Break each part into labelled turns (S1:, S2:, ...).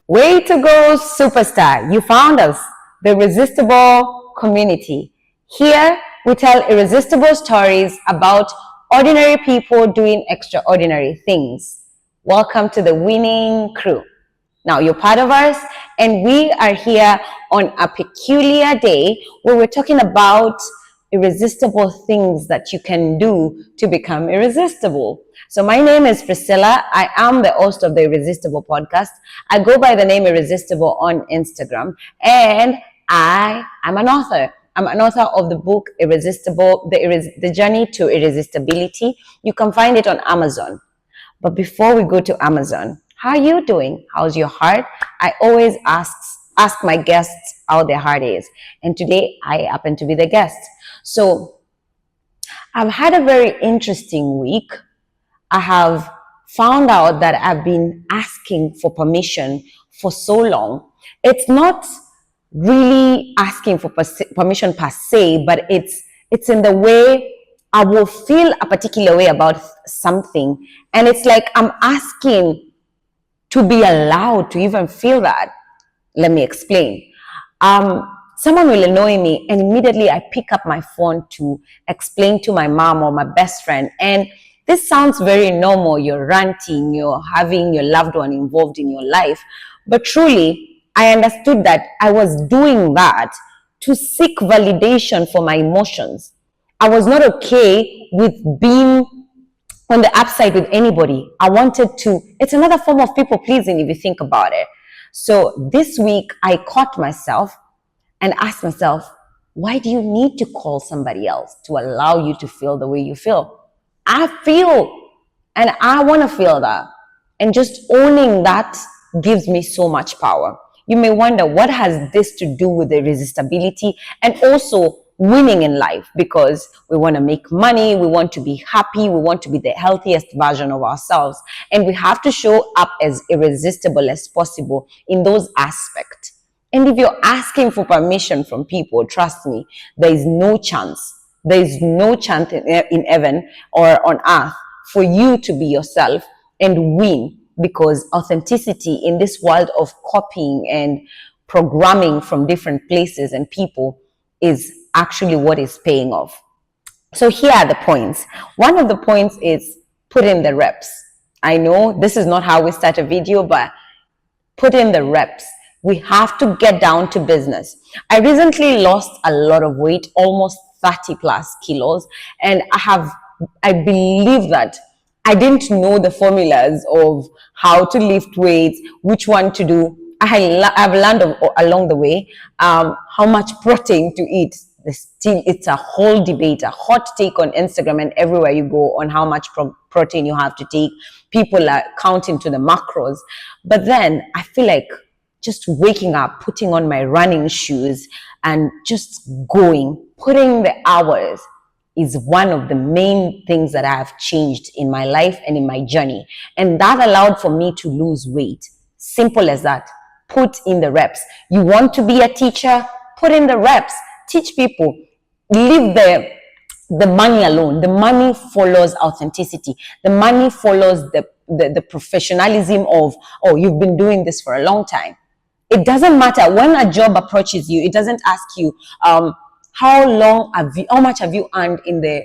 S1: Way to go, superstar. You found us, the Irresistible community. Here, we tell irresistible stories about ordinary people doing extraordinary things. Welcome to the winning crew. Now, you're part of us, and we are here on a peculiar day where we're talking about irresistible things that you can do to become irresistible. So my name is Priscilla. I am the host of the Irresistible Podcast. I go by the name Irresistible on Instagram, and I am an author. I'm an author of the book Irresistible, The Journey to Irresistibility. You can find it on Amazon. But before we go to Amazon, how are you doing? How's your heart? I always ask my guests how their heart is. And today I happen to be the guest. So I've had a very interesting week. I have found out that I've been asking for permission for so long. It's not really asking for permission per se, but it's in the way I will feel a particular way about something. And it's like I'm asking to be allowed to even feel that. Let me explain. Someone will annoy me and immediately I pick up my phone to explain to my mom or my best friend. And this sounds very normal. You're ranting, you're having your loved one involved in your life. But truly, I understood that I was doing that to seek validation for my emotions. I was not okay with being on the upside with anybody. I wanted to, it's another form of people pleasing if you think about it. So this week I caught myself and asked myself, why do you need to call somebody else to allow you to feel the way you feel? I feel and I want to feel that. And just owning that gives me so much power. You may wonder, what has this to do with irresistibility and also winning in life? Because we want to make money, we want to be happy, we want to be the healthiest version of ourselves. And we have to show up as irresistible as possible in those aspects. And if you're asking for permission from people, trust me, there is no chance. There is no chance in heaven or on earth for you to be yourself and win, because authenticity in this world of copying and programming from different places and people is actually what is paying off. So here are the points. One of the points is put in the reps. I know this is not how we start a video, but put in the reps. We have to get down to business. I recently lost a lot of weight, almost 30 plus kilos. And I believe that I didn't know the formulas of how to lift weights, which one to do. I've learned along the way how much protein to eat. It's a whole debate, a hot take on Instagram and everywhere you go on how much protein you have to take. People are counting to the macros. But then I feel like just waking up, putting on my running shoes and just going, putting the hours is one of the main things that I have changed in my life and in my journey. And that allowed for me to lose weight. Simple as that. Put in the reps. You want to be a teacher? Put in the reps. Teach people. Leave the money alone. The money follows authenticity. The money follows the professionalism of, oh, you've been doing this for a long time. It doesn't matter when a job approaches you. It doesn't ask you how much have you earned in the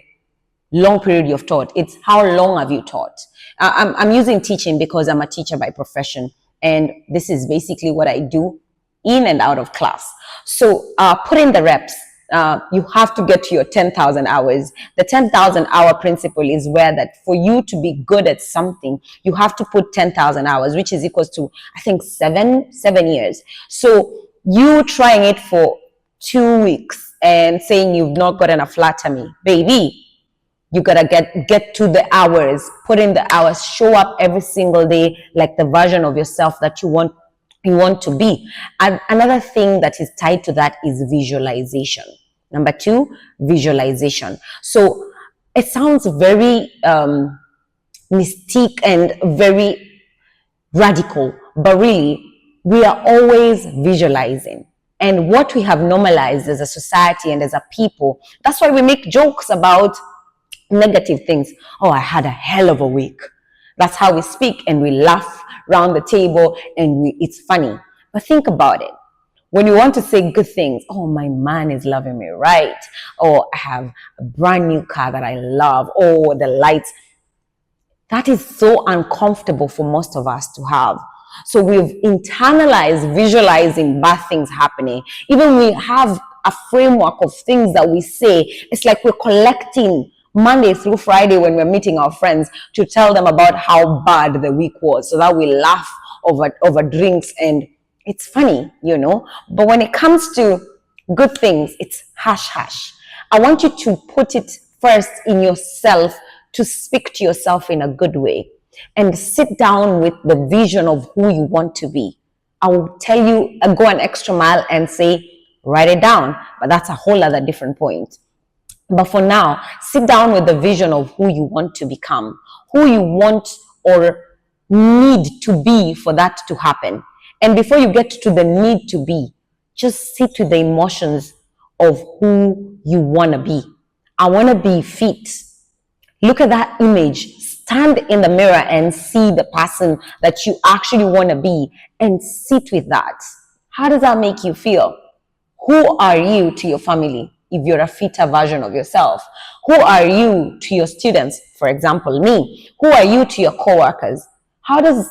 S1: long period you've taught. It's how long have you taught. I'm using teaching because I'm a teacher by profession, and this is basically what I do in and out of class. So put in the reps. You have to get to your 10,000 hours. The 10,000 hour principle is where that for you to be good at something, you have to put 10,000 hours, which is equals to, I think, seven years. So you trying it for 2 weeks and saying you've not gotten a flat tummy, baby, you gotta get to the hours, put in the hours, show up every single day like the version of yourself that you want to be. And another thing that is tied to that is visualization. Number 2, visualization. So it sounds very mystique and very radical, but really we are always visualizing. And what we have normalized as a society and as a people, that's why we make jokes about negative things. Oh, I had a hell of a week. That's how we speak, and we laugh around the table, and it's funny. But think about it. When you want to say good things, oh, my man is loving me right, or I have a brand new car that I love, or the lights. That is so uncomfortable for most of us to have. So we've internalized visualizing bad things happening. Even we have a framework of things that we say. It's like we're collecting Monday through Friday when we're meeting our friends to tell them about how bad the week was, so that we laugh over drinks, and it's funny, But when it comes to good things, it's hush hush. I want you to put it first in yourself, to speak to yourself in a good way, and sit down with the vision of who you want to be. I will tell you, go an extra mile and say, write it down, but that's a whole other different point. But for now, sit down with the vision of who you want to become, who you want or need to be for that to happen. And before you get to the need to be, just sit with the emotions of who you want to be. I want to be fit. Look at that image. Stand in the mirror and see the person that you actually want to be, and sit with that. How does that make you feel? Who are you to your family if you're a fitter version of yourself? Who are you to your students? For example, me. Who are you to your coworkers? How does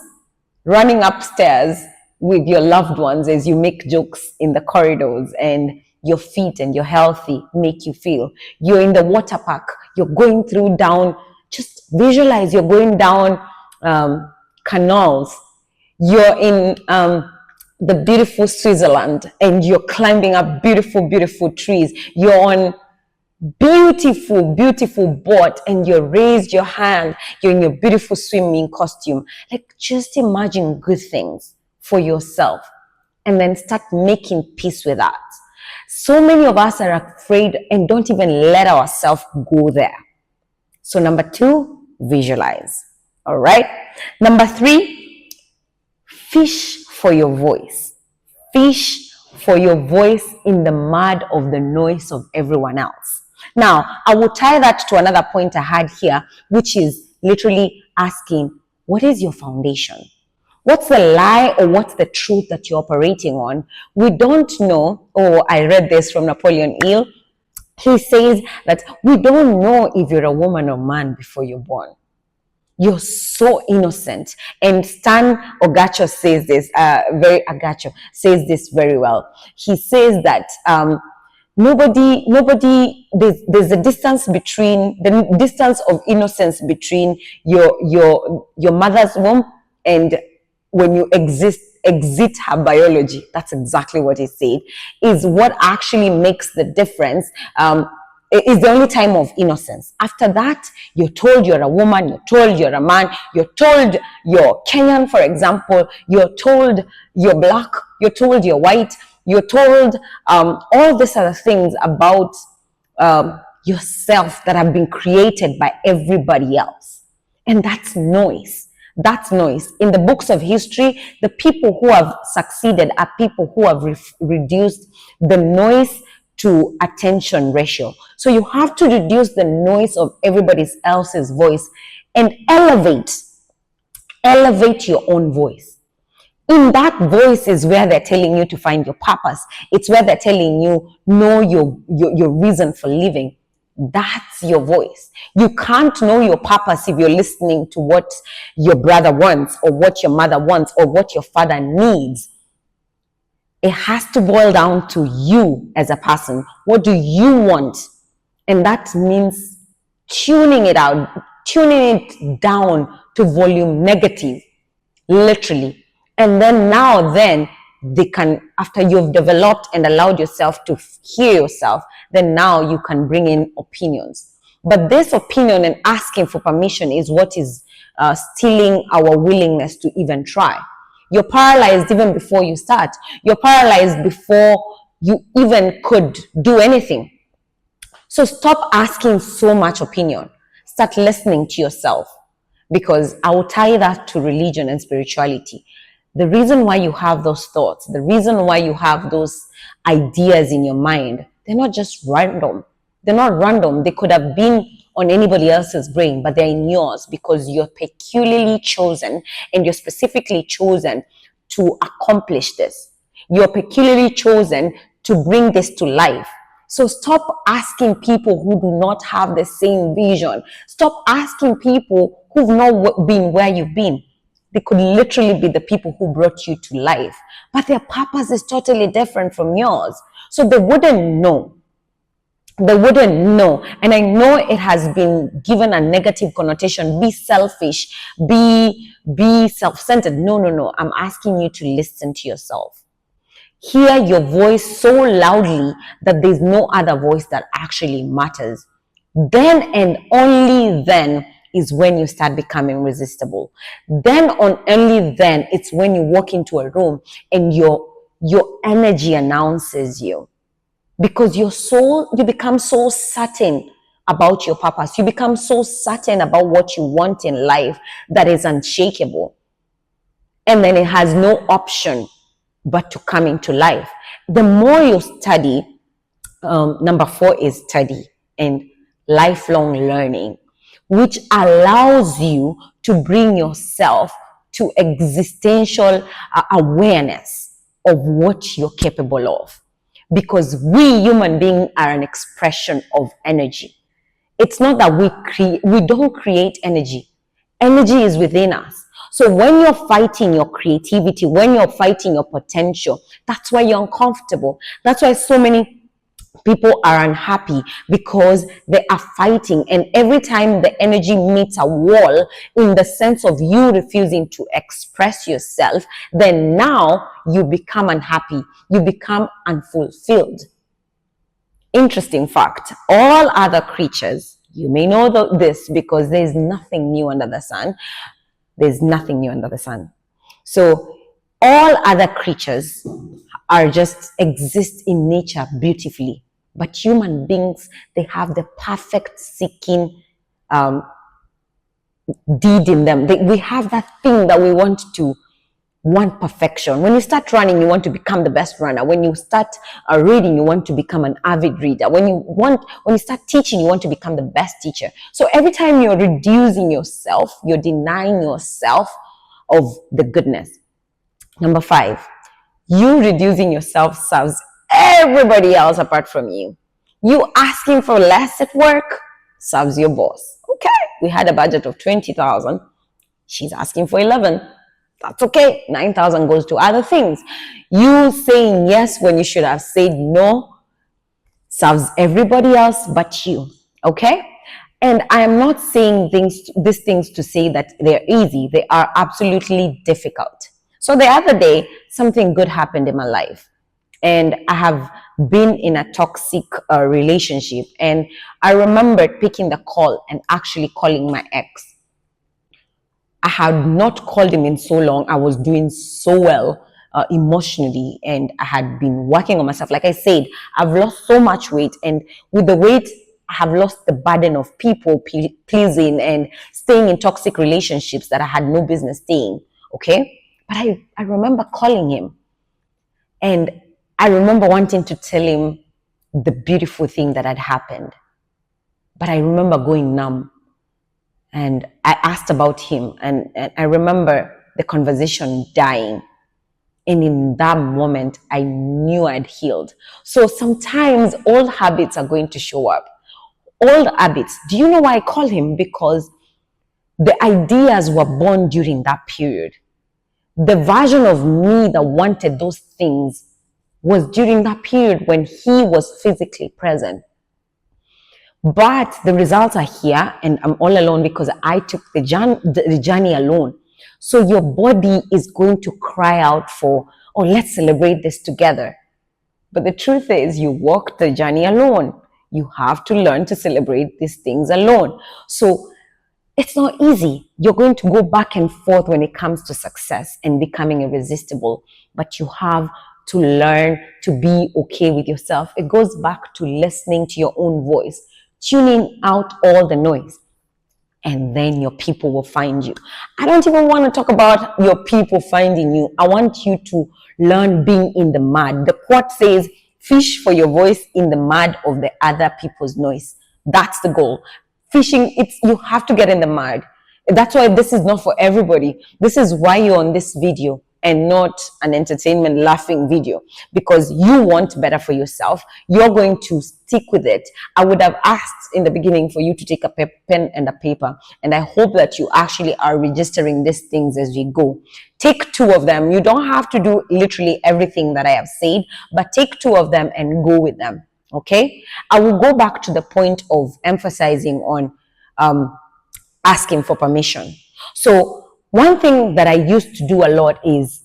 S1: running upstairs with your loved ones as you make jokes in the corridors and you're fit and you're healthy make you feel? You're in the water park, you're going down, just visualize you're going down canals. You're in the beautiful Switzerland, and you're climbing up beautiful, beautiful trees. You're on beautiful, beautiful boat, and you raised your hand. You're in your beautiful swimming costume. Like, just imagine good things for yourself, and then start making peace with that. So many of us are afraid and don't even let ourselves go there. So number 2, visualize. All right. Number 3, fish for your voice. Fish for your voice in the mud of the noise of everyone else. Now, I will tie that to another point I had here, which is literally asking, what is your foundation? What's the lie or what's the truth that you're operating on? We don't know. Oh, I read this from Napoleon Hill. He says that we don't know if you're a woman or man before you're born. You're so innocent. And Stan Agacho says this, Agacho says this very well. He says that there's a distance between, the distance of innocence between your mother's womb and when you exit her biology. That's exactly what he said, is what actually makes the difference. Is the only time of innocence. After that, you're told you're a woman, you're told you're a man, you're told you're Kenyan, for example, you're told you're black, you're told you're white, you're told all these other things about yourself that have been created by everybody else. And that's noise. That's noise. In the books of history, the people who have succeeded are people who have reduced the noise to attention ratio. So you have to reduce the noise of everybody else's voice and elevate your own voice. In that voice is where they're telling you to find your purpose. It's where they're telling you, know your reason for living. That's your voice. You can't know your purpose if you're listening to what your brother wants, or what your mother wants, or what your father needs. It has to boil down to you as a person. What do you want? And that means tuning it out, tuning it down to volume negative, literally. And then they can, after you've developed and allowed yourself to hear yourself, then now you can bring in opinions. But this opinion and asking for permission is what is stealing our willingness to even try. You're paralyzed even before you start. You're paralyzed before you even could do anything. So stop asking so much opinion. Start listening to yourself, because I will tie that to religion and spirituality. The reason why you have those thoughts, the reason why you have those ideas in your mind, they're not just random. They're not random. They could have been on anybody else's brain, but they're in yours because you're peculiarly chosen and you're specifically chosen to accomplish this. You're peculiarly chosen to bring this to life. So stop asking people who do not have the same vision. Stop asking people who've not been where you've been. They could literally be the people who brought you to life, but their purpose is totally different from yours. So they wouldn't know. They wouldn't know. And I know it has been given a negative connotation. Be selfish, be self-centered. No. I'm asking you to listen to yourself. Hear your voice so loudly that there's no other voice that actually matters. Then and only then is when you start becoming irresistible. Only then it's when you walk into a room and your energy announces you. Because you become so certain about your purpose. You become so certain about what you want in life that is unshakable. And then it has no option but to come into life. The more you study, number 4 is study and lifelong learning, which allows you to bring yourself to existential awareness of what you're capable of. Because we human beings are an expression of energy. It's not that we don't create energy. Energy is within us. So when you're fighting your creativity, when you're fighting your potential, that's why you're uncomfortable. That's why so many people are unhappy, because they are fighting. And every time the energy meets a wall, in the sense of you refusing to express yourself, then now you become unhappy. You become unfulfilled. Interesting fact, all other creatures, you may know this because there's nothing new under the sun. There's nothing new under the sun. So all other creatures are just exist in nature beautifully. But human beings, they have the perfect seeking deed in them. We have that thing that we want perfection. When you start running, you want to become the best runner. When you start reading, you want to become an avid reader. When you start teaching, you want to become the best teacher. So every time you're reducing yourself, you're denying yourself of the goodness. Number 5, you reducing yourself serves everybody else apart from you. You asking for less at work serves your boss. Okay, we had a budget of 20,000. She's asking for 11. That's okay. 9,000 goes to other things. You saying yes when you should have said no serves everybody else but you. Okay? And I am not saying these things to say that they're easy. They are absolutely difficult. So the other day, something good happened in my life. And I have been in a toxic relationship. And I remembered picking the call and actually calling my ex. I had not called him in so long. I was doing so well emotionally, and I had been working on myself. Like I said, I've lost so much weight, and with the weight, I have lost the burden of people pleasing and staying in toxic relationships that I had no business staying. Okay, but I remember calling him, and I remember wanting to tell him the beautiful thing that had happened, but I remember going numb. And I asked about him, and I remember the conversation dying. And in that moment, I knew I'd healed. So sometimes old habits are going to show up. Old habits. Do you know why I call him? Because the ideas were born during that period. The version of me that wanted those things was during that period when he was physically present. But the results are here, and I'm all alone because I took the journey alone. So your body is going to cry out for, oh, let's celebrate this together. But the truth is, you walk the journey alone. You have to learn to celebrate these things alone. So it's not easy. You're going to go back and forth when it comes to success and becoming irresistible. But you have to learn to be okay with yourself. It goes back to listening to your own voice, tuning out all the noise, and then your people will find you. I don't even want to talk about your people finding you. I want you to learn being in the mud. The quote says, fish for your voice in the mud of the other people's noise. That's the goal. Fishing, you have to get in the mud. That's why this is not for everybody. This is why you're on this video and not an entertainment laughing video, because you want better for yourself. You're going to stick with it. I would have asked in the beginning for you to take a pen and a paper, and I hope that you actually are registering these things as we go. Take 2 of them. You don't have to do literally everything that I have said, but take 2 of them and go with them. Okay, I will go back to the point of emphasizing on asking for permission. So one thing that I used to do a lot is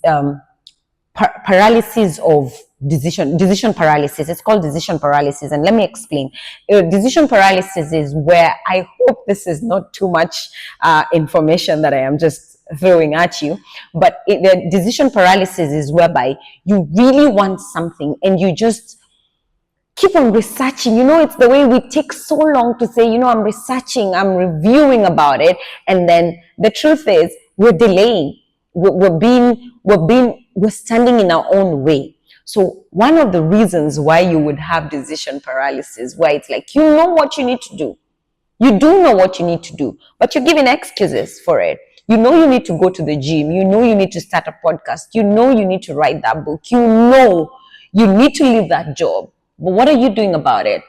S1: paralysis of decision paralysis. It's called decision paralysis, and let me explain. Decision paralysis is where, I hope this is not too much information that I am just throwing at you, but the decision paralysis is whereby you really want something and you just keep on researching. It's the way we take so long to say, I'm researching, I'm reviewing about it. And then the truth is we're delaying. We're standing in our own way. So one of the reasons why you would have decision paralysis, where it's like, you know what you need to do. You do know what you need to do, but you're giving excuses for it. You know you need to go to the gym. You know you need to start a podcast. You know you need to write that book. You know you need to leave that job. But what are you doing about it?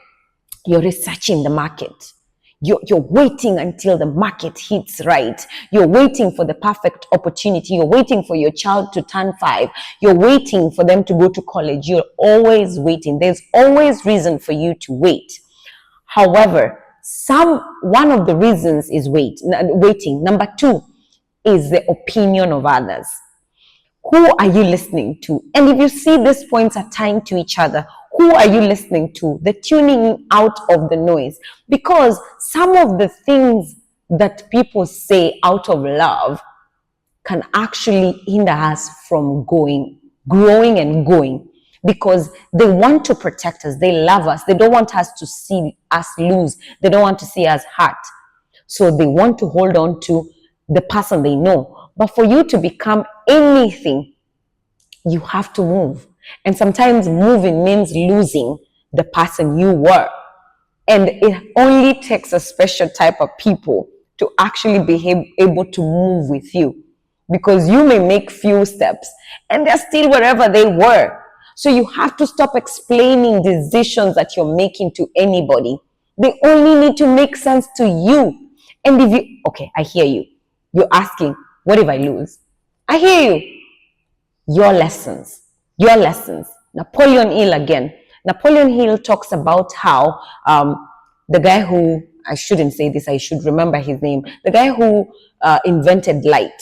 S1: You're researching the market. You're waiting until the market hits right. You're waiting for the perfect opportunity. You're waiting for your child to turn 5. You're waiting for them to go to college. You're always waiting. There's always reason for you to wait. However, one of the reasons is waiting. Number 2 is the opinion of others. Who are you listening to? And if you see these points are tying to each other, who are you listening to? The tuning out of the noise. Because some of the things that people say out of love can actually hinder us from growing and going. Because they want to protect us. They love us. They don't want us to see us lose. They don't want to see us hurt. So they want to hold on to the person they know. But for you to become anything, you have to move. And sometimes moving means losing the person you were. And it only takes a special type of people to actually be able to move with you. Because you may make few steps and they're still wherever they were. So you have to stop explaining decisions that you're making to anybody. They only need to make sense to you. And if you, okay, I hear you. You're asking, what if I lose? I hear you. Your lessons. Napoleon Hill again. Napoleon Hill talks about how the guy who, I shouldn't say this, I should remember his name. The guy who invented light,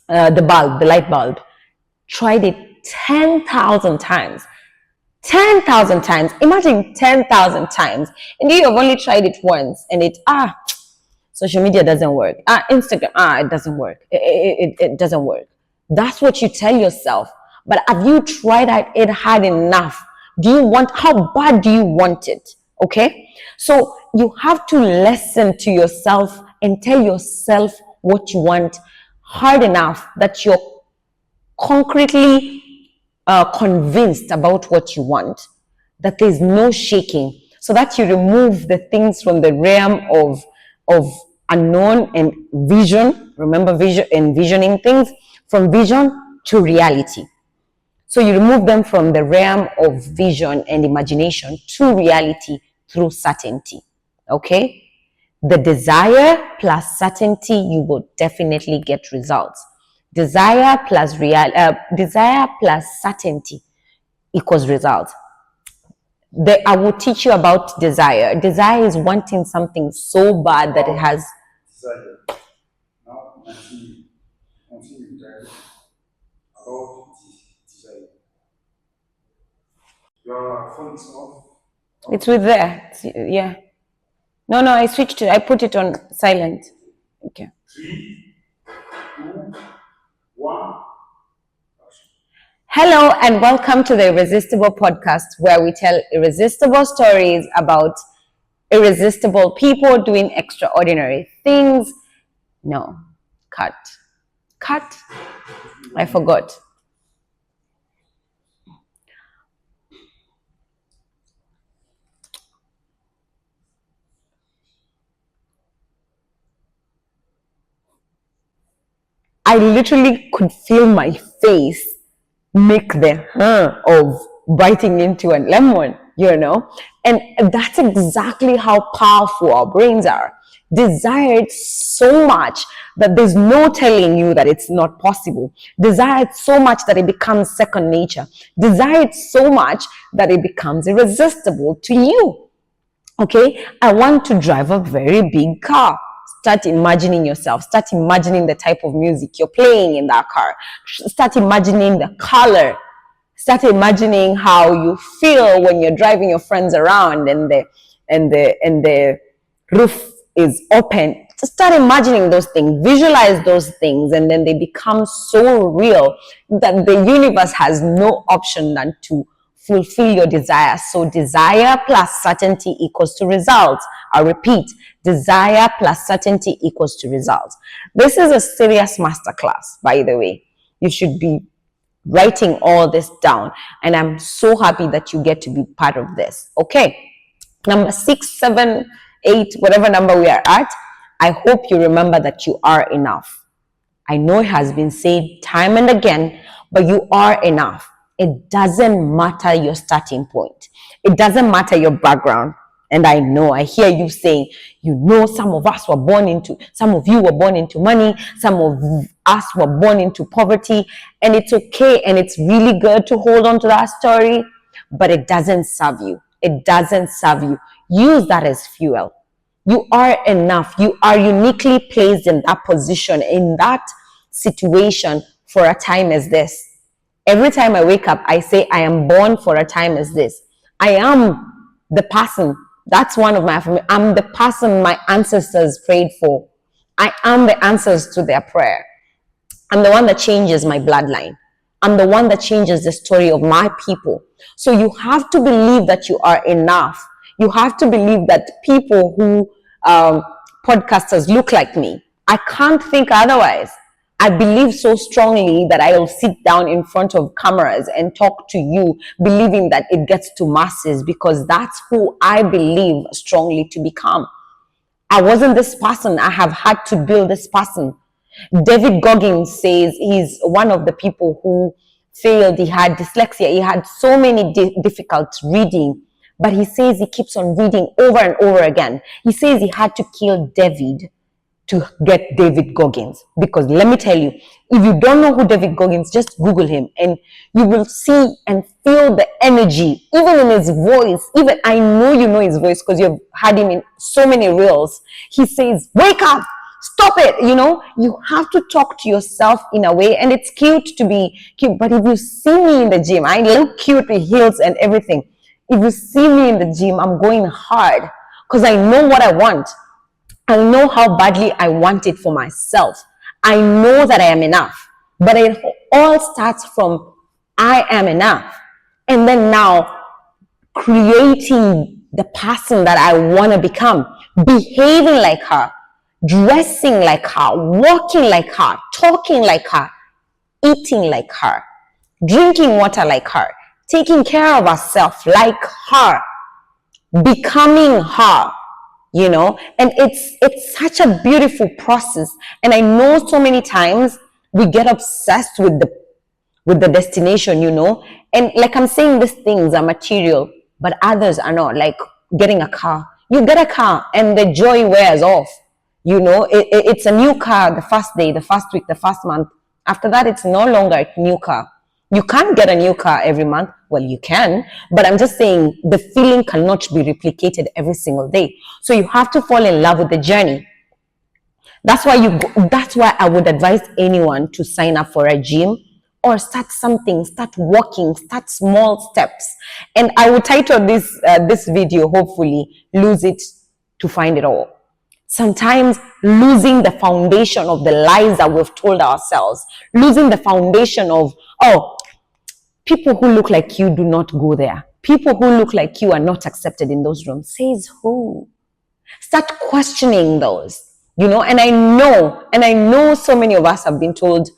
S1: the light bulb, tried it 10,000 times. 10,000 times. Imagine 10,000 times. And you have only tried it once and social media doesn't work. Instagram, it doesn't work. It doesn't work. That's what you tell yourself. But have you tried it hard enough? How bad do you want it? Okay? So you have to listen to yourself and tell yourself what you want hard enough that you're concretely convinced about what you want, that there's no shaking, so that you remove the things from the realm of unknown and vision. Remember, envisioning things from vision to reality. So you remove them from the realm of vision and imagination to reality through certainty. Okay? The desire plus certainty, you will definitely get results. Desire plus certainty equals results. I will teach you about desire. Desire is wanting something so bad that it has.
S2: Desire. Now, continue about desire. Your phone is off.
S1: It's with there. Yeah. No, I switched it. I put it on silent. Okay.
S2: 3, 2, 1.
S1: Hello and welcome to the Irresistible Podcast, where we tell irresistible stories about irresistible people doing extraordinary things. No, cut. I forgot. I literally could feel my face make the of biting into a lemon, and that's exactly how powerful our brains are. Desire it so much that there's no telling you that it's not possible. Desire it so much that it becomes second nature. Desire it so much that it becomes irresistible to you. Okay, I want to drive a very big car. Start imagining yourself. Start imagining the type of music you're playing in that car. Start imagining the color. Start imagining how you feel when you're driving your friends around and the roof is open. Just start imagining those things. Visualize those things, and then they become so real that the universe has no option than to fulfill your desire. So desire plus certainty equals to results. I repeat, desire plus certainty equals to results. This is a serious masterclass, by the way. You should be writing all this down, and I'm so happy that you get to be part of this. Okay, number 6, 7, 8, whatever number we are at, I hope you remember that you are enough. I know it has been said time and again, but you are enough. It doesn't matter your starting point. It doesn't matter your background. And I hear you saying, some of you were born into money, some of us were born into poverty, and it's okay, and it's really good to hold on to that story, but it doesn't serve you. It doesn't serve you. Use that as fuel. You are enough. You are uniquely placed in that position, in that situation for a time as this. Every time I wake up, I say, I am born for a time as this. I am the person. That's one of my affirmations. I'm the person my ancestors prayed for. I am the answers to their prayer. I'm the one that changes my bloodline. I'm the one that changes the story of my people. So you have to believe that you are enough. You have to believe that people who podcasters look like me. I can't think otherwise. I believe so strongly that I will sit down in front of cameras and talk to you, believing that it gets to masses, because that's who I believe strongly to become. I wasn't this person. I have had to build this person. David Goggins says he's one of the people who failed. He had dyslexia. He had so many difficult reading, but he says he keeps on reading over and over again. He says he had to kill David to get David Goggins, because let me tell you, if you don't know who David Goggins, just Google him and you will see and feel the energy, even in his voice. Even I know you know his voice because you've had him in so many reels. He says, wake up, stop it. You have to talk to yourself in a way, and it's cute to be cute, but if you see me in the gym, I look cute with heels and everything. If you see me in the gym, I'm going hard because I know what I want. I know how badly I want it for myself. I know that I am enough, but it all starts from I am enough. And then now creating the person that I want to become, behaving like her, dressing like her, walking like her, talking like her, eating like her, drinking water like her, taking care of herself like her, becoming her. And it's such a beautiful process. And I know so many times we get obsessed with the destination, and like I'm saying, these things are material, but others are not. Like getting a car, you get a car and the joy wears off. It's a new car the first day, the first week, the first month. After that, it's no longer a new car. You can't get a new car every month. Well, you can, but I'm just saying the feeling cannot be replicated every single day. So you have to fall in love with the journey. That's why I would advise anyone to sign up for a gym or start something, start walking, start small steps. And I will title this video, hopefully, Lose It to Find It All. Sometimes losing the foundation of the lies that we've told ourselves, losing the foundation of, people who look like you do not go there. People who look like you are not accepted in those rooms. Says who? Start questioning those, and I know so many of us have been told,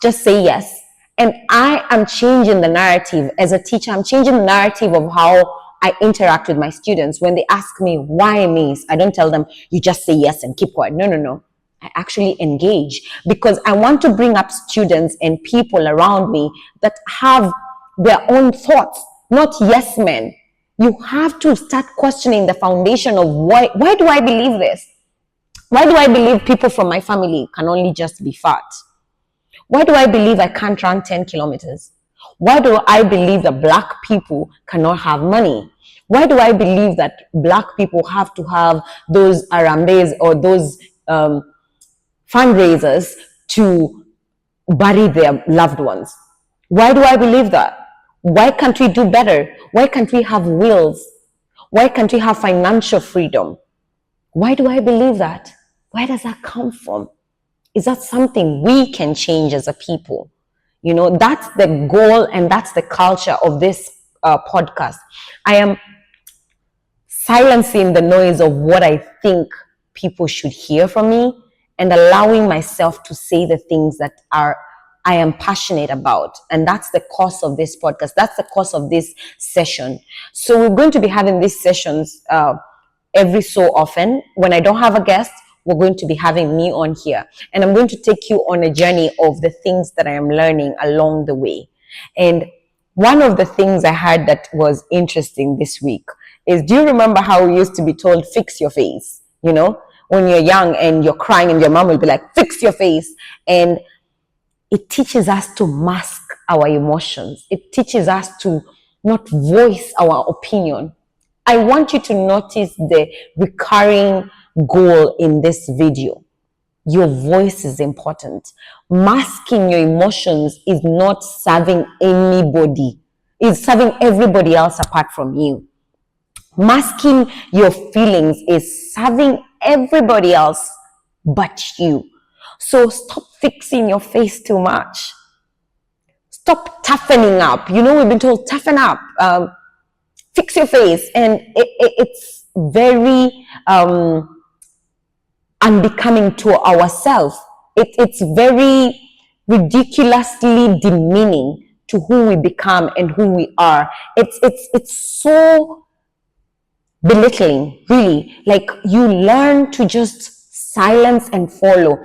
S1: just say yes. And I am changing the narrative as a teacher. I'm changing the narrative of how I interact with my students. When they ask me, why me? I don't tell them, you just say yes and keep quiet. No. I actually engage, because I want to bring up students and people around me that have their own thoughts, not yes men. You have to start questioning the foundation of why do I believe this? Why do I believe people from my family can only just be fat? Why do I believe I can't run 10 kilometers? Why do I believe that black people cannot have money? Why do I believe that black people have to have those arambes or those fundraisers to bury their loved ones? Why do I believe that? Why can't we do better? Why can't we have wills? Why can't we have financial freedom? Why do I believe that? Where does that come from? Is that something we can change as a people? You know, that's the goal and that's the culture of this podcast. I am silencing the noise of what I think people should hear from me and allowing myself to say the things that I am passionate about. And that's the cause of this podcast. That's the cause of this session. So we're going to be having these sessions every so often. When I don't have a guest, we're going to be having me on here. And I'm going to take you on a journey of the things that I am learning along the way. And one of the things I heard that was interesting this week is, do you remember how we used to be told, fix your face? You know, when you're young and you're crying and your mom will be like, fix your face. And it teaches us to mask our emotions. It teaches us to not voice our opinion. I want you to notice the recurring goal in this video. Your voice is important. Masking your emotions is not serving anybody. It's serving everybody else apart from you. Masking your feelings is serving everybody else but you. So stop fixing your face too much. Stop toughening up. You know, we've been told, toughen up, fix your face. And it's very unbecoming to ourselves. It's very ridiculously demeaning to who we become and who we are. It's so belittling, really. Like, you learn to just silence and follow.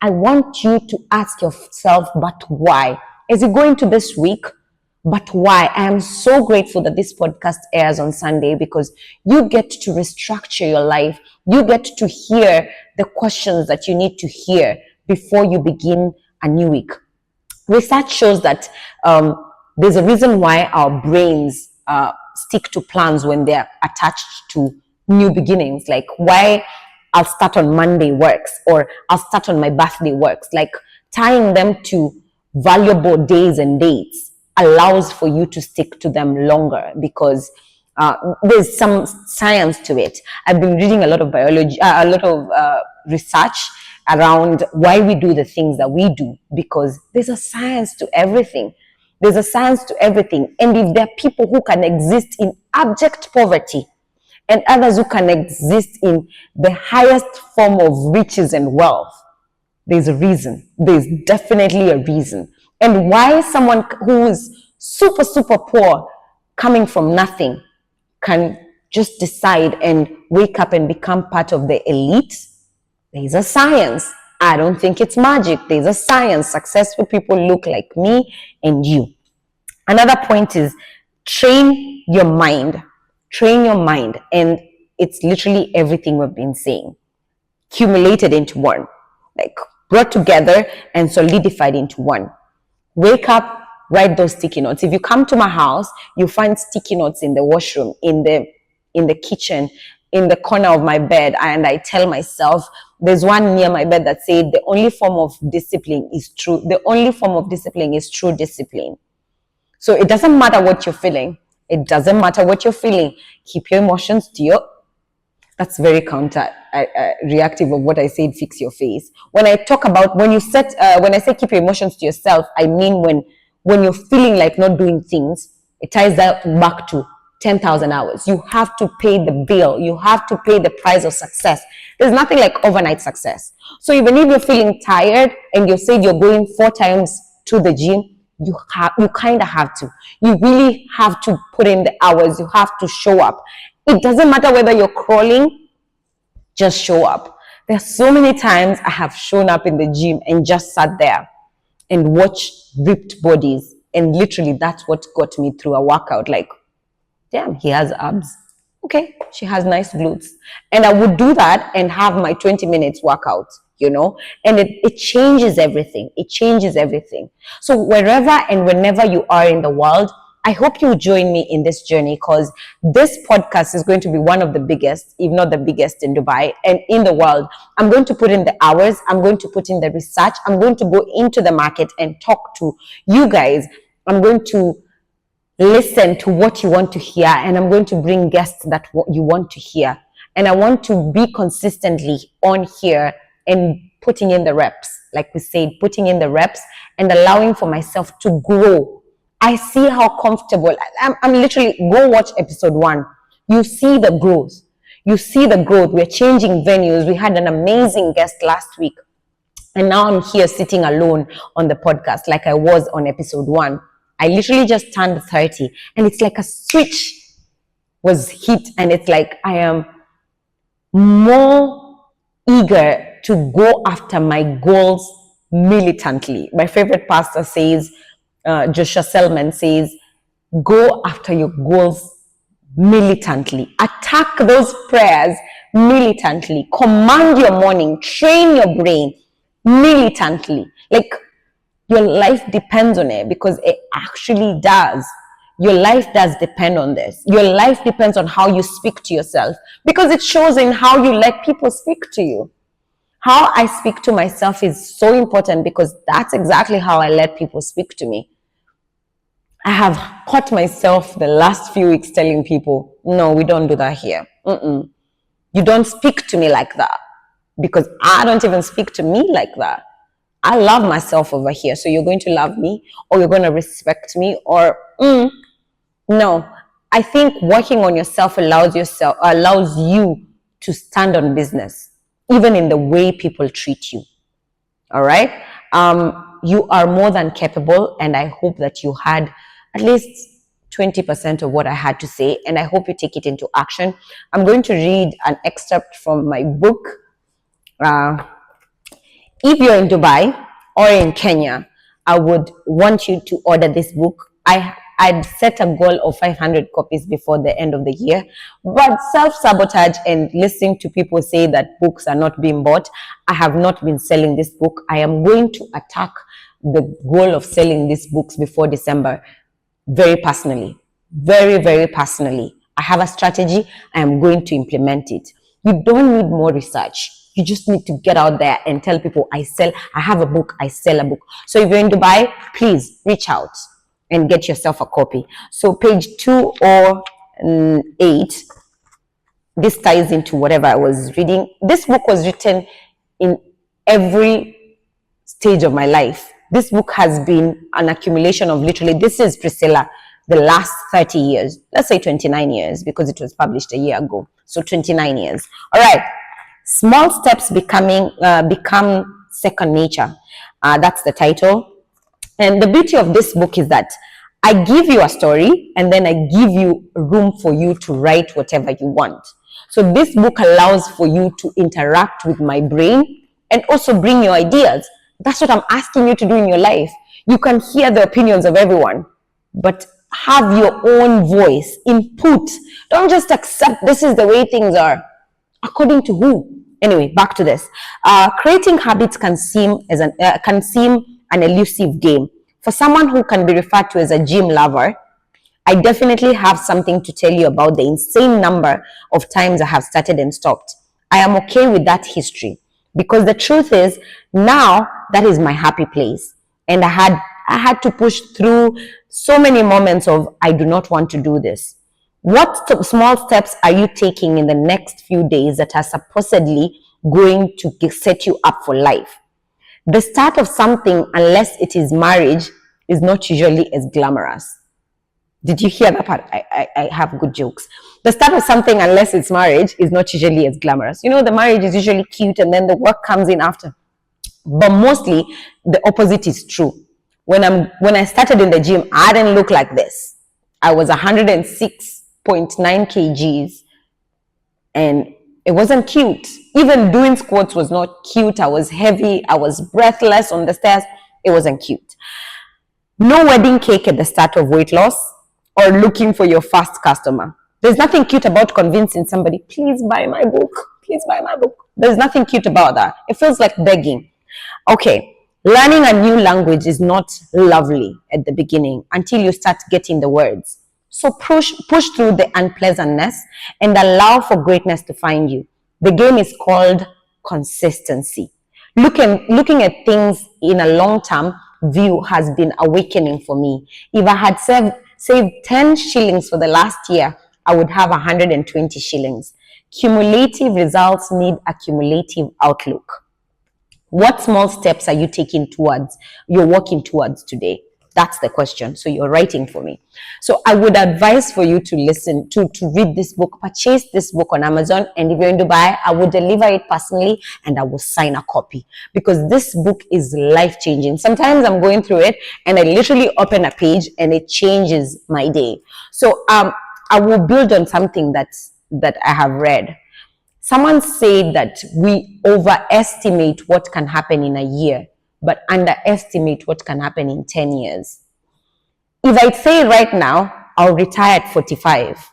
S1: I want you to ask yourself, but why? As you go into this week, but why? I am so grateful that this podcast airs on Sunday, because you get to restructure your life. You get to hear the questions that you need to hear before you begin a new week. Research shows that there's a reason why our brains stick to plans when they're attached to new beginnings. Like, why I'll start on Monday works, or I'll start on my birthday works. Like, tying them to valuable days and dates allows for you to stick to them longer, because there's some science to it. I've been reading a lot of biology, a lot of research around why we do the things that we do, because there's a science to everything. There's a science to everything. And if there are people who can exist in abject poverty and others who can exist in the highest form of riches and wealth, there's a reason. There's definitely a reason. And why someone who is super, super poor, coming from nothing, can just decide and wake up and become part of the elite, there's a science. I don't think it's magic. There's a science. Successful people look like me and you. Another point is, train your mind. Train your mind. And it's literally everything we've been saying, accumulated into one, like brought together and solidified into one. Wake up, write those sticky notes. If you come to my house, you find sticky notes in the washroom, in the kitchen, in the corner of my bed, and I tell myself, there's one near my bed that said, the only form of discipline is true. The only form of discipline is true discipline. So it doesn't matter what you're feeling. It doesn't matter what you're feeling. Keep your emotions to your. That's very counter reactive of what I said, fix your face. When I talk about, when I say keep your emotions to yourself, I mean when you're feeling like not doing things, it ties that back to 10,000 hours. You have to pay the bill. You have to pay the price of success. There's nothing like overnight success. So even if you're feeling tired and you said you're going 4 times to the gym, you kind of have to. You really have to put in the hours. You have to show up. It doesn't matter whether you're crawling, just show up. There are so many times I have shown up in the gym and just sat there and watched ripped bodies. And literally that's what got me through a workout. Like, damn, he has abs. Okay, she has nice glutes. And I would do that and have my 20 minutes workout, and it changes everything. It changes everything. So wherever and whenever you are in the world, I hope you join me in this journey, because this podcast is going to be one of the biggest, if not the biggest, in Dubai and in the world. I'm going to put in the hours. I'm going to put in the research. I'm going to go into the market and talk to you guys. I'm going to listen to what you want to hear, and I'm going to bring guests that you want to hear. And I want to be consistently on here and putting in the reps, like we said, putting in the reps and allowing for myself to grow. I see how comfortable I'm literally. Go watch episode 1. You see the growth. You see the growth. We're changing venues. We had an amazing guest last week, and now I'm here sitting alone on the podcast like I was on episode 1. I literally just turned 30, and it's like a switch was hit, and it's like I am more eager to go after my goals militantly. My favorite pastor says, Joshua Selman says, go after your goals militantly. Attack those prayers militantly. Command your morning. Train your brain militantly. Like, your life depends on it, because it actually does. Your life does depend on this. Your life depends on how you speak to yourself, because it shows in how you let people speak to you. How I speak to myself is so important, because that's exactly how I let people speak to me. I have caught myself the last few weeks telling people, no, we don't do that here. You don't speak to me like that, because I don't even speak to me like that. I love myself over here, so you're going to love me, or you're going to respect me, or no. I think working on yourself allows you to stand on business, even in the way people treat you. All right. You are more than capable, and I hope that you had at least 20% of what I had to say, and I hope you take it into action. I'm going to read an excerpt from my book. If you're in Dubai or in Kenya, I would want you to order this book. I'd set a goal of 500 copies before the end of the year, but self-sabotage and listening to people say that books are not being bought, I have not been selling this book. I am going to attack the goal of selling these books before December very personally, very, very personally. I have a strategy. I am going to implement it. You don't need more research. You just need to get out there and tell people, I have a book, I sell a book. So if you're in Dubai, please reach out and get yourself a copy. So page 208, this ties into whatever I was reading. This book was written in every stage of my life. This book has been an accumulation of literally, this is Priscilla, the last 30 years. Let's say 29 years, because it was published a year ago. So 29 years. All right. Small steps become second nature. That's the title. And the beauty of this book is that I give you a story, and then I give you room for you to write whatever you want. So this book allows for you to interact with my brain and also bring your ideas. That's what I'm asking you to do in your life. You can hear the opinions of everyone, but have your own voice, input. Don't just accept this is the way things are. According to who? Anyway, back to this. Creating habits can seem an elusive game. For someone who can be referred to as a gym lover, I definitely have something to tell you about the insane number of times I have started and stopped. I am okay with that history, because the truth is, now that is my happy place. And I had to push through so many moments of I do not want to do this. What small steps are you taking in the next few days that are supposedly going to set you up for life? The start of something, unless it is marriage, is not usually as glamorous. Did you hear that part? I have good jokes. The start of something, unless it's marriage, is not usually as glamorous. The marriage is usually cute, and then the work comes in after. But mostly, the opposite is true. When I started in the gym, I didn't look like this. I was 106.9 kgs, and It wasn't cute. Even doing squats was not cute. I was heavy. I was breathless on the stairs. It wasn't cute. No wedding cake at the start of weight loss or looking for your first customer. There's nothing cute about convincing somebody, please buy my book. Please buy my book. There's nothing cute about that. It feels like begging. Okay, learning a new language is not lovely at the beginning until you start getting the words. So push through the unpleasantness and allow for greatness to find you. The game is called consistency. Looking at things in a long-term view has been awakening for me. If I had saved 10 shillings for the last year, I would have 120 shillings. Cumulative results need a cumulative outlook. What small steps are you you're walking towards today? That's the question. So you're writing for me. So I would advise for you to listen, to read this book, purchase this book on Amazon. And if you're in Dubai, I will deliver it personally and I will sign a copy because this book is life-changing. Sometimes I'm going through it and I literally open a page and it changes my day. So I will build on something that I have read. Someone said that we overestimate what can happen in a year, but underestimate what can happen in 10 years. If I say right now, I'll retire at 45,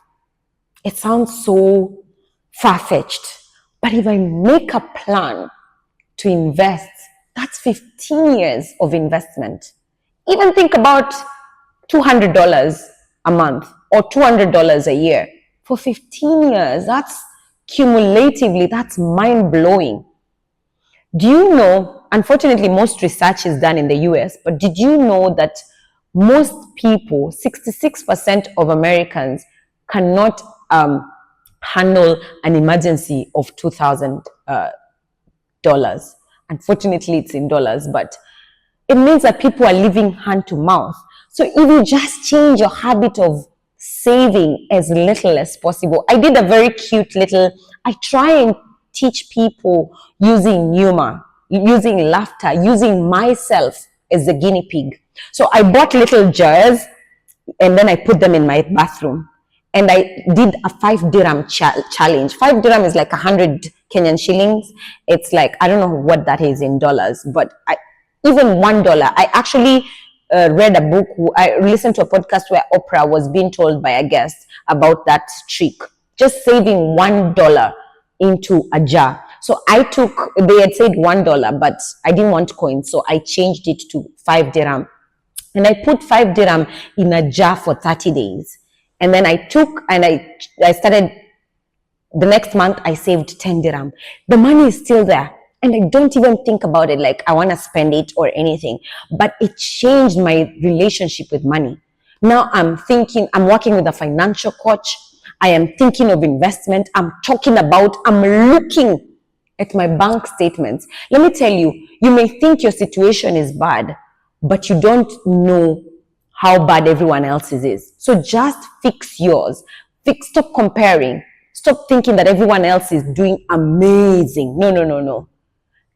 S1: it sounds so far-fetched. But if I make a plan to invest, that's 15 years of investment. Even think about $200 a month or $200 a year. For 15 years, that's cumulatively, that's mind-blowing. Do you know, unfortunately, most research is done in the US, but did you know that most people, 66% of Americans, cannot handle an emergency of $2,000? Unfortunately, it's in dollars, but it means that people are living hand to mouth. So if you just change your habit of saving as little as possible. I did a very cute little, I try and teach people using humor, using laughter, using myself as a guinea pig. So I bought little jars and then I put them in my bathroom. And I did a 5 dirham challenge. 5 dirham is like 100 Kenyan shillings. It's like, I don't know what that is in dollars, but even $1. I actually read a book. I listened to a podcast where Oprah was being told by a guest about that trick, just saving $1 into a jar. So they had said $1, but I didn't want coins, so I changed it to 5 dirham. And I put 5 dirham in a jar for 30 days. And then I started, the next month I saved 10 dirham. The money is still there. And I don't even think about it like I want to spend it or anything. But it changed my relationship with money. Now I'm working with a financial coach. I am thinking of investment. I'm looking at my bank statements. Let me tell you, you may think your situation is bad, but you don't know how bad everyone else's is. So just fix yours. Stop comparing. Stop thinking that everyone else is doing amazing. No.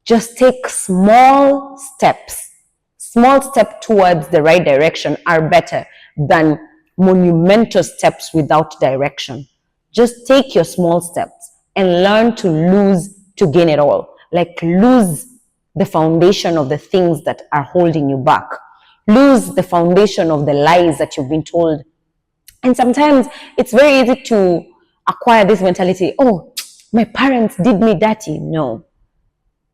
S1: Just take small steps. Small steps towards the right direction are better than monumental steps without direction. Just take your small steps and learn to lose to gain it all. Like lose the foundation of the things that are holding you back. Lose the foundation of the lies that you've been told. And sometimes it's very easy to acquire this mentality, oh, my parents did me dirty. No.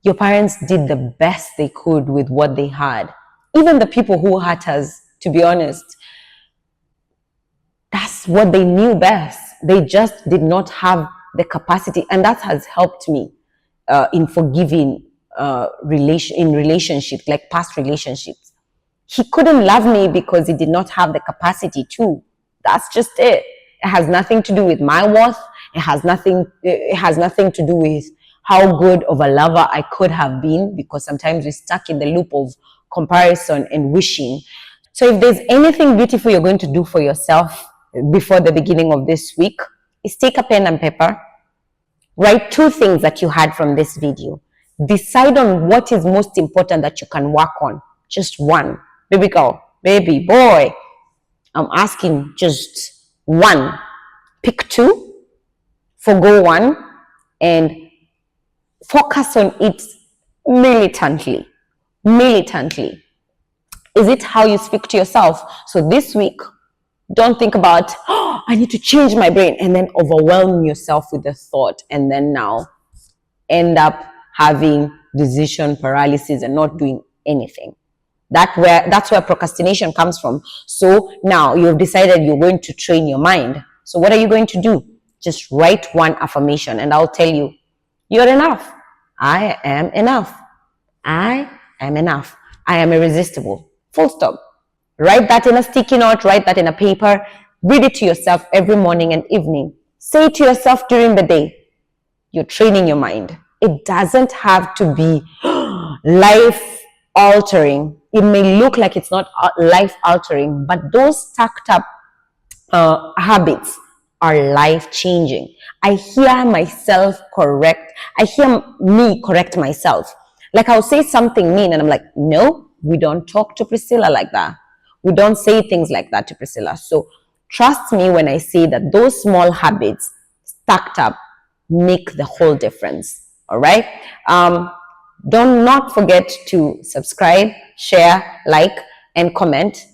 S1: Your parents did the best they could with what they had. Even the people who hurt us, to be honest, that's what they knew best. They just did not have the capacity. And that has helped me in forgiving in relationships, like past relationships. He couldn't love me because he did not have the capacity to. That's just it. It has nothing to do with my worth. It has nothing to do with how good of a lover I could have been, because sometimes we're stuck in the loop of comparison and wishing. So if there's anything beautiful you're going to do for yourself before the beginning of this week, is take a pen and paper, write 2 things that you had from this video. Decide on what is most important that you can work on. Just one. Baby girl, baby boy, I'm asking just one. Pick 2, forgo 1, and focus on it militantly. Militantly. Is it how you speak to yourself? So this week, don't think about, oh, I need to change my brain, and then overwhelm yourself with the thought, and then now end up having decision paralysis and not doing anything. That's where procrastination comes from. So now you've decided you're going to train your mind. So what are you going to do? Just write one affirmation, and I'll tell you, you're enough. I am enough. I am enough. I am irresistible. Full stop. Write that in a sticky note, write that in a paper, read it to yourself every morning and evening. Say it to yourself during the day. You're training your mind. It doesn't have to be life altering. It may look like it's not life altering, but those stacked up habits are life changing. I hear myself correct. I hear me correct myself. Like I'll say something mean and I'm like, no, we don't talk to Priscilla like that. We don't say things like that to Priscilla. So trust me when I say that those small habits stacked up make the whole difference. All right. Do not forget to subscribe, share, like, and comment.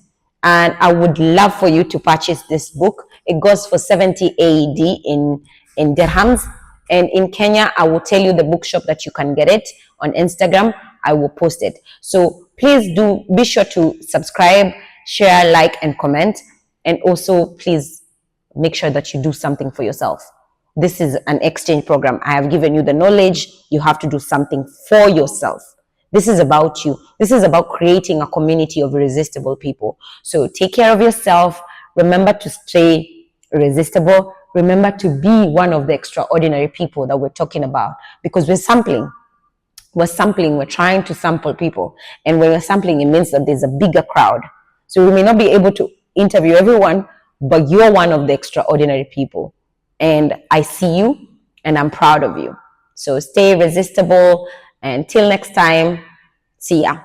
S1: And I would love for you to purchase this book. It goes for 70 AED in dirhams. And in Kenya, I will tell you the bookshop that you can get it. On Instagram, I will post it. So please do be sure to subscribe, share, like, and comment. And also, please make sure that you do something for yourself. This is an exchange program. I have given you the knowledge. You have to do something for yourself. This is about you. This is about creating a community of irresistible people. So take care of yourself. Remember to stay irresistible. Remember to be one of the extraordinary people that we're talking about, because we're sampling. We're trying to sample people. And when we're sampling, it means that there's a bigger crowd. So we may not be able to interview everyone, but you're one of the extraordinary people. And I see you and I'm proud of you. So stay irresistible. Until next time, see ya.